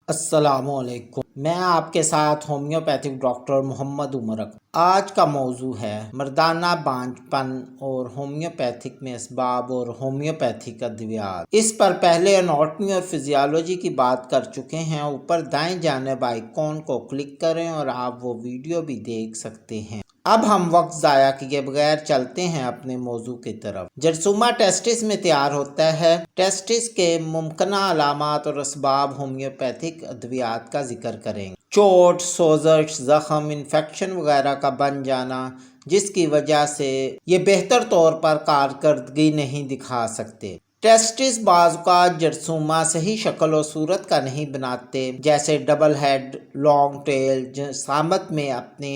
السلام علیکم، میں آپ کے ساتھ ہومیوپیتھک ڈاکٹر محمد عمر اکرم۔ آج کا موضوع ہے مردانہ بانجھ پن اور ہومیوپیتھک میں اسباب اور ہومیوپیتھک ادویات۔ اس پر پہلے اناٹمی اور فزیالوجی کی بات کر چکے ہیں۔ اوپر دائیں جانب آئیکن کو کلک کریں اور آپ وہ ویڈیو بھی دیکھ سکتے ہیں۔ اب ہم وقت ضائع کیے بغیر چلتے ہیں اپنے موضوع کی طرف۔ جرثومہ ٹیسٹس میں تیار ہوتا ہے۔ ٹیسٹس کے ممکنہ علامات اور اسباب ہومیوپیتھک ادویات کا ذکر کریں گے۔ چوٹ، سوزش، زخم، انفیکشن وغیرہ کا بن جانا، جس کی وجہ سے یہ بہتر طور پر کارکردگی نہیں دکھا سکتے۔ ٹیسٹس بعض اوقات جرثومہ صحیح شکل و صورت کا نہیں بناتے، جیسے ڈبل ہیڈ، لانگ ٹیل، جسامت میں اپنے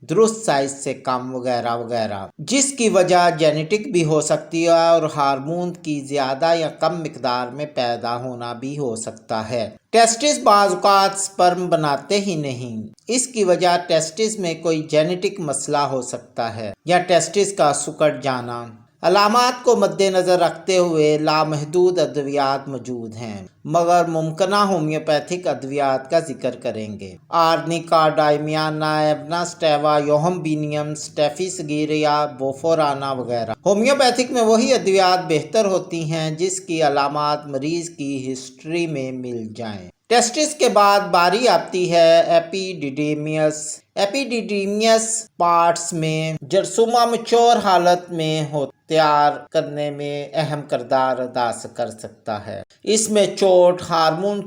درست سائز سے کم وغیرہ وغیرہ، جس کی وجہ جینیٹک بھی ہو سکتی ہے اور ہارمون کی زیادہ یا کم مقدار میں پیدا ہونا بھی ہو سکتا ہے۔ ٹیسٹس بعض اوقات سپرم بناتے ہی نہیں، اس کی وجہ ٹیسٹس میں کوئی جینیٹک مسئلہ ہو سکتا ہے یا ٹیسٹس کا سکڑ جانا۔ علامات کو مد نظر رکھتے ہوئے لامحدود ادویات موجود ہیں، مگر ممکنہ ہومیوپیتھک ادویات کا ذکر کریں گے۔ آرنیکا، ڈائمیانا، ایوناسٹیوا، یوہمبینیم، سٹیفیسگیریا، بوفورانا وغیرہ۔ ہومیوپیتھک میں وہی ادویات بہتر ہوتی ہیں جس کی علامات مریض کی ہسٹری میں مل جائیں۔ ٹیسٹس کے بعد باری آتی ہے ایپیڈیڈیمیس۔ ایپیڈیڈیمیس پارٹس میں جرثومہ مچور حالت میں تیار کرنے میں اہم کردار ادا کر سکتا ہے۔ اس میں چوٹ، ہارمون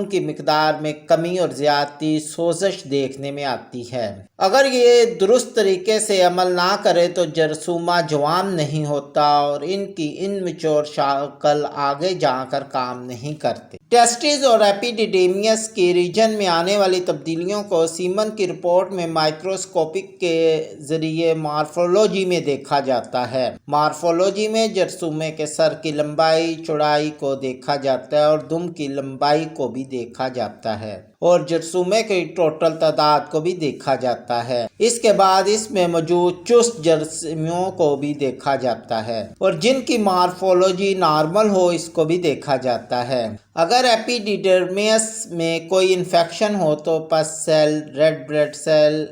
کی مقدار میں کمی اور زیادتی، سوزش دیکھنے میں آتی ہے۔ اگر یہ درست طریقے سے عمل نہ کرے تو جرثومہ جوان نہیں ہوتا اور ان کی انمیچور شکل آگے جا کر کام نہیں کرتے۔ ٹیسٹس اور ایپیڈیڈیمیس کی ریجن میں آنے والی تبدیلیوں کو سیمن کی رپورٹ میں مائکروسکوپک کے ذریعے مارفولوجی میں دیکھا جاتا ہے۔ مارفولوجی میں جرثومے کے سر کی لمبائی چوڑائی کو دیکھا جاتا ہے اور دم کی لمبائی کو بھی دیکھا جاتا ہے اور جرثومے کی ٹوٹل تعداد کو بھی دیکھا جاتا ہے۔ اس کے بعد اس میں موجود چست جراثیموں کو بھی دیکھا جاتا ہے اور جن کی مارفولوجی نارمل ہو اس کو بھی دیکھا جاتا ہے۔ اگر ایپیڈیڈرمس میں کوئی انفیکشن ہو تو pus cell, red blood cell,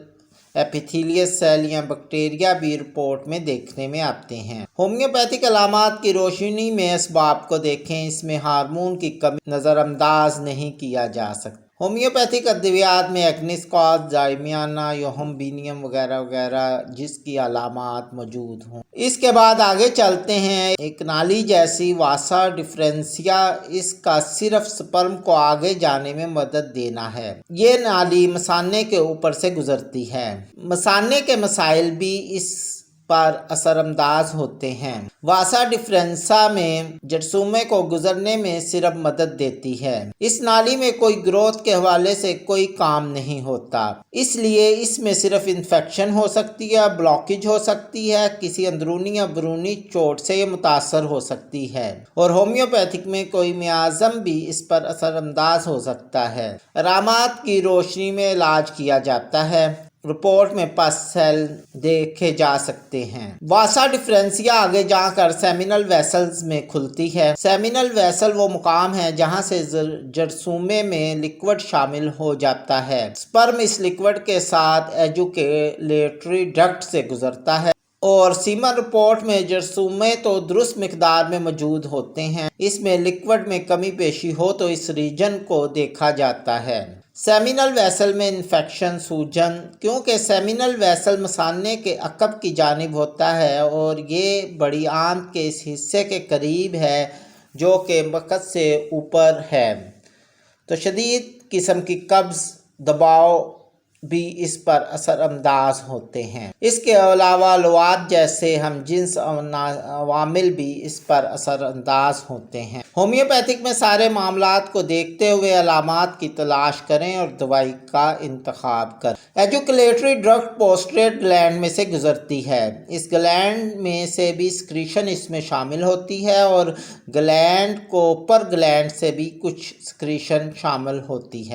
epithelial cell یا بیکٹیریا بھی رپورٹ میں دیکھنے میں آتے ہیں۔ ہومیوپیتھک علامات کی روشنی میں اسباب کو دیکھیں۔ اس میں ہارمون کی کمی نظر انداز نہیں کیا جا سکتا۔ ہومیوپیتھک ادویات میں ایگنیسکاس، ڈائمیانا، یوہمبینیم وغیرہ وغیرہ جس کی علامات موجود ہوں۔ اس کے بعد آگے چلتے ہیں۔ ایک نالی جیسی واسا ڈفرینسیا، اس کا صرف سپرم کو آگے جانے میں مدد دینا ہے۔ یہ نالی مثانے کے اوپر سے گزرتی ہے۔ مثانے کے مسائل بھی اس پر اثر انداز ہوتے ہیں۔ واسا ڈفرینسا میں جرثومے کو گزرنے میں صرف مدد دیتی ہے۔ اس نالی میں کوئی گروتھ کے حوالے سے کوئی کام نہیں ہوتا، اس لیے اس میں صرف انفیکشن ہو سکتی ہے، بلاکیج ہو سکتی ہے، کسی اندرونی یا بیرونی چوٹ سے یہ متاثر ہو سکتی ہے اور ہومیوپیتھک میں کوئی میازم بھی اس پر اثر انداز ہو سکتا ہے۔ علامات کی روشنی میں علاج کیا جاتا ہے۔ رپورٹ میں پس سیل دیکھے جا سکتے ہیں۔ واسا ڈفرینسیا آگے جا کر سیمینل ویسلز میں کھلتی ہے۔ سیمینل ویسل وہ مقام ہے جہاں سے جرثومے میں لیکوڈ شامل ہو جاتا ہے۔ سپرم اس لیکوڈ کے ساتھ ایجوکیلیٹری ڈکٹ سے گزرتا ہے اور سیمن رپورٹ میں جرثومے تو درست مقدار میں موجود ہوتے ہیں۔ اس میں لیکوڈ میں کمی بیشی ہو تو اس ریجن کو دیکھا جاتا ہے۔ سیمینل ویسل میں انفیکشن، سوجن، کیونکہ سیمینل ویسل مثانے کے عقب کی جانب ہوتا ہے اور یہ بڑی آنت کے اس حصے کے قریب ہے جو کہ مقعد سے اوپر ہے، تو شدید قسم کی قبض، دباؤ بھی اس پر اثر انداز ہوتے ہیں۔ اس کے علاوہ لوات جیسے ہم جنس عوامل بھی اس پر اثر انداز ہوتے ہیں۔ ہومیوپیتھک میں سارے معاملات کو دیکھتے ہوئے علامات کی تلاش کریں اور دوائی کا انتخاب کریں۔ ایجوکیلیٹری ڈکٹ پوسٹریٹ گلینڈ میں سے گزرتی ہے۔ اس گلینڈ میں سے بھی سکریشن اس میں شامل ہوتی ہے اور گلینڈ کو پر گلینڈ سے بھی کچھ سکریشن شامل ہوتی ہے۔